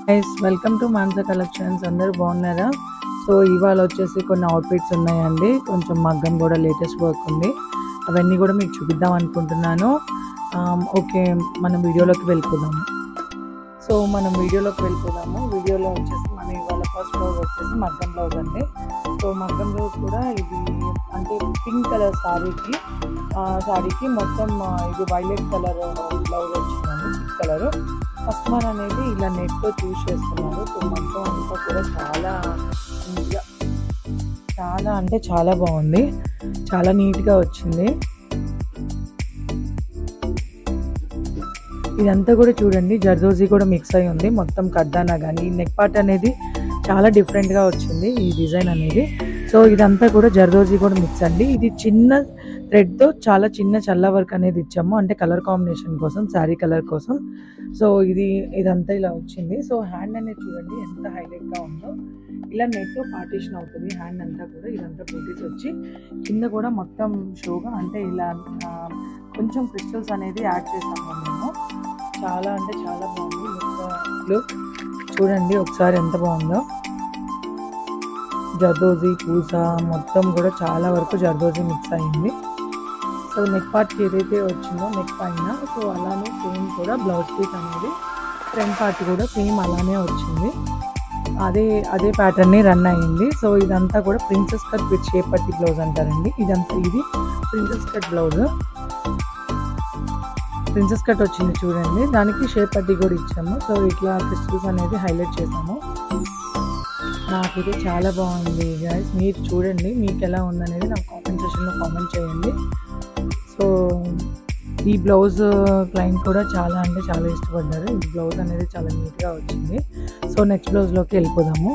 Guys welcome to Mansa collections. అందరూ బాగున్నారా? So ఇవాళ వచ్చేసి కొన్ని అవుట్ఫిట్స్ ఉన్నాయండి. కొంచెం మగ్గం కూడా లేటెస్ట్ వర్క్ ఉంది. అవన్నీ కూడా మీకు చూపిద్దాం అనుకుంటున్నాను. ఓకే, మనం వీడియోలోకి వెళ్ళిపోదాము. వీడియోలో వచ్చేసి మనం ఇవాళ ఫస్ట్ బ్లౌజ్ వచ్చేసి మగ్గం బ్లౌజ్ అండి. సో మగ్గం బ్లౌజ్ కూడా ఇది అంటే పింక్ కలర్ శారీకి మొత్తం ఇది వైలెట్ కలర్ బ్లౌజ్ వచ్చిందండి. పింక్ కలర్ కస్టమర్ అనేది ఇలా నెట్తో చూస్ చేస్తున్నారు. సో మొత్తం అంతా కూడా చాలా బాగుంది, చాలా నీట్గా వచ్చింది. ఇదంతా కూడా చూడండి, జర్దోజీ కూడా మిక్స్ అయి ఉంది. మొత్తం కద్దానా కానీ నెక్ పార్ట్ అనేది చాలా డిఫరెంట్గా వచ్చింది ఈ డిజైన్ అనేది. సో ఇదంతా కూడా జర్దోజీ కూడా మిక్స్ అండి. ఇది చిన్న థ్రెడ్తో చాలా చిన్న చల్ల వర్క్ అనేది ఇచ్చాము, అంటే కలర్ కాంబినేషన్ కోసం, శారీ కలర్ కోసం. సో ఇదంతా ఇలా వచ్చింది. సో హ్యాండ్ అనేది చూడండి ఎంత హైలైట్గా ఉందో. ఇలా నెట్తో పార్టీషన్ అవుతుంది హ్యాండ్ అంతా కూడా. ఇదంతా బూటీస్ వచ్చి కింద కూడా మొత్తం షోగా అంటే ఇలా కొంచెం క్రిస్టల్స్ అనేది యాడ్ చేసాము మేము. చాలా బాగుంది లుక్. చూడండి ఒకసారి ఎంత బాగుందో. జర్దోజీ పూస మొత్తం కూడా చాలా వరకు జర్దోజీ మిక్స్ అయింది. సో నెక్ పార్ట్కి ఏదైతే వచ్చిందో నెక్ పైన, సో అలానే సేమ్ కూడా బ్లౌజ్ పీస్ అనేది ఫ్రంట్ పార్ట్ కూడా సేమ్ అలానే వచ్చింది. అదే ప్యాటర్న్ని రన్ అయ్యింది. సో ఇదంతా కూడా ప్రిన్సెస్ కట్ విత్ షేప్ పట్టి బ్లౌజ్ అంటారండి. ఇది princess cut blouse. Princess cut వచ్చింది చూడండి, దానికి షేప్ పట్టి కూడా ఇచ్చాము. సో ఇట్లా క్రిస్టల్స్ అనేది హైలైట్ చేసాము. నాకైతే చాలా బాగుంది గైస్. మీరు చూడండి మీకు ఎలా ఉందనేది నాకు కామెంట్ సెక్షన్లో కామెంట్ చేయండి. సో ఈ బ్లౌజ్ క్లయింట్ కూడా చాలా ఇష్టపడ్డారు. ఈ బ్లౌజ్ అనేది చాలా నీట్గా వచ్చింది. సో నెక్స్ట్ బ్లౌజ్లోకి వెళ్ళిపోదాము.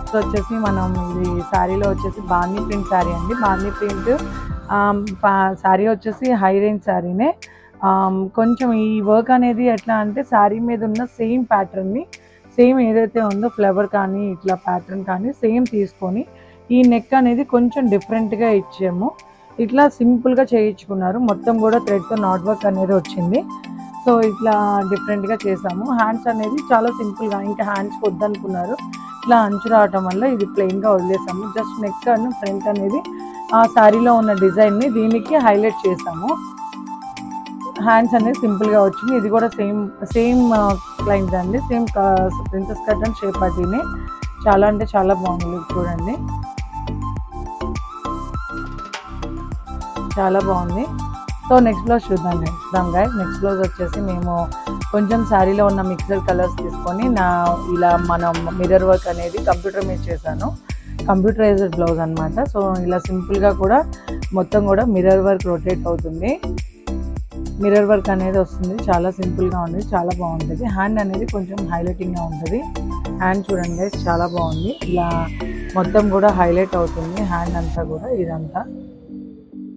సో వచ్చేసి మనం ఇది శారీలో వచ్చేసి బాందీ ప్రింట్ శారీ అండి. బాందీ ప్రింట్ శారీ వచ్చేసి హై రేంజ్ శారీనే. కొంచెం ఈ వర్క్ అనేది ఎట్లా అంటే శారీ మీద ఉన్న సేమ్ ప్యాటర్న్ని, సేమ్ ఏదైతే ఉందో ఫ్లవర్ కానీ ఇట్లా ప్యాటర్న్ కానీ సేమ్ తీసుకొని ఈ నెక్ అనేది కొంచెం డిఫరెంట్గా ఇచ్చాము. ఇట్లా సింపుల్గా చేయించుకున్నారు. మొత్తం కూడా థ్రెడ్తో నాట్ వర్క్ అనేది వచ్చింది. సో ఇట్లా డిఫరెంట్గా చేసాము. హ్యాండ్స్ అనేది చాలా సింపుల్గా, ఇంకా హ్యాండ్స్కి వద్దనుకున్నారు, ఇట్లా అంచు రావటం వల్ల ఇది ప్లెయిన్గా వదిలేసాము. జస్ట్ నెక్ అండ్ ఫ్రంట్ అనేది ఆ శారీలో ఉన్న డిజైన్ని దీనికి హైలైట్ చేసాము. హ్యాండ్స్ అనేది సింపుల్గా వచ్చింది. ఇది కూడా సేమ్ క్లయింట్ అండి. Same princess cut and shape పట్టీని. చాలా బాగుంది లుక్. చూడండి చాలా బాగుంది. సో నెక్స్ట్ బ్లౌజ్ చూద్దాం గైస్. నెక్స్ట్ బ్లౌజ్ వచ్చేసి మేము కొంచెం శారీలో ఉన్న మిక్స్డ్ కలర్స్ తీసుకొని ఇలా మనం మిర్రర్ వర్క్ అనేది కంప్యూటర్ మీద చేశాను. కంప్యూటరైజ్డ్ బ్లౌజ్ అనమాట. సో ఇలా సింపుల్గా కూడా మొత్తం కూడా మిర్రర్ వర్క్ రొటేట్ అవుతుంది. మిర్రర్ వర్క్ అనేది వస్తుంది. చాలా సింపుల్గా ఉంది, చాలా బాగుంటుంది. హ్యాండ్ అనేది కొంచెం హైలైటింగ్గా ఉంటుంది. హ్యాండ్ చూడండి గైస్, చాలా బాగుంది. ఇలా మొత్తం కూడా హైలైట్ అవుతుంది హ్యాండ్ అంతా కూడా. ఇదంతా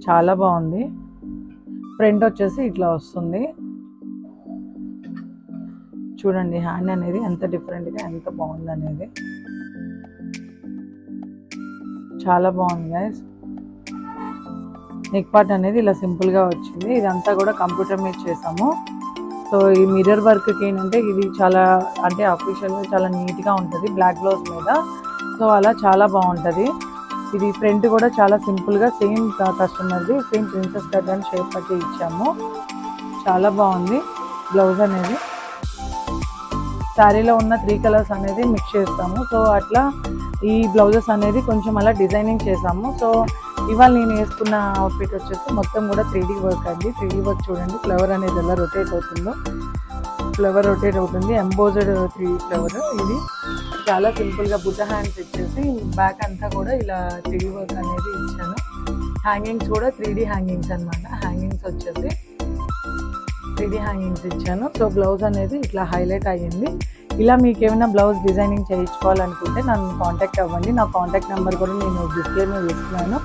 చాలా బాగుంది. ఫ్రంట్ వచ్చేసి ఇట్లా వస్తుంది. చూడండి హ్యాండ్ అనేది ఎంత డిఫరెంట్గా ఎంత బాగుంది అనేది. చాలా బాగుంది గైస్. నెక్ పార్ట్ అనేది ఇలా సింపుల్గా వచ్చింది. ఇదంతా కూడా కంప్యూటర్ మీద చేసాము. సో ఈ మిర్రర్ వర్క్కి ఏంటంటే ఇది చాలా అఫీషియల్గా చాలా నీట్గా ఉంటుంది బ్లాక్ బ్లౌజ్ మీద. సో అలా చాలా బాగుంటుంది. ఇది ఫ్రంట్ కూడా చాలా సింపుల్గా సేమ్ కస్టమర్ది same princess cut and shape పట్టి ఇచ్చాము. చాలా బాగుంది బ్లౌజ్ అనేది. శారీలో ఉన్న 3 కలర్స్ అనేది మిక్స్ చేస్తాము. సో అట్లా ఈ బ్లౌజెస్ అనేది కొంచెం అలా డిజైనింగ్ చేసాము. సో ఇవాళ నేను వేసుకున్న అవుట్ఫిట్ వచ్చేసి మొత్తం కూడా 3D వర్క్ అండి. 3D వర్క్ చూడండి, ఫ్లవర్ అనేది ఎలా రొటేట్ అవుతుందో. ఫ్లవర్ రొటేట్ అవుతుంది, ఎంబోజ్డ్ 3D ఫ్లవర్. ఇది చాలా సింపుల్గా బుట్ట హ్యాండ్స్ ఇచ్చేసి బ్యాక్ అంతా కూడా ఇలా 3D వర్క్ అనేది ఇచ్చాను. హ్యాంగింగ్స్ కూడా 3D హ్యాంగింగ్స్ అనమాట. హ్యాంగింగ్స్ వచ్చేసి 3D హ్యాంగింగ్స్ ఇచ్చాను. సో బ్లౌజ్ అనేది ఇట్లా హైలైట్ అయ్యింది. ఇలా మీకు ఏమైనా బ్లౌజ్ డిజైనింగ్ చేయించుకోవాలనుకుంటే నన్ను కాంటాక్ట్ అవ్వండి. నా కాంటాక్ట్ నెంబర్ కూడా నేను డిస్ప్లే మీద ఇస్తున్నాను.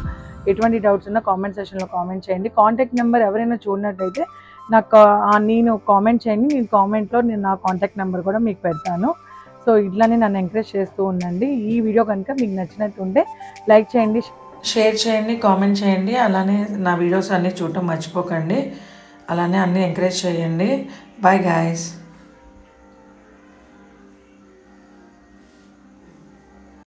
ఎటువంటి డౌట్స్ ఉన్నా కామెంట్ సెక్షన్లో కామెంట్ చేయండి. కాంటాక్ట్ నెంబర్ ఎవరైనా చూడనట్టయితే నేను కామెంట్ చేయండి. నేను కామెంట్లో నా కాంటాక్ట్ నెంబర్ కూడా మీకు పెడతాను. సో ఇట్లానే నన్ను ఎంకరేజ్ చేస్తూ ఉండండి. ఈ వీడియో కనుక మీకు నచ్చినట్టుంటే లైక్ చేయండి, షేర్ చేయండి, కామెంట్ చేయండి. అలానే నా వీడియోస్ అన్నీ చూడటం మర్చిపోకండి. అలానే అన్నీ ఎంకరేజ్ చేయండి. Bye guys.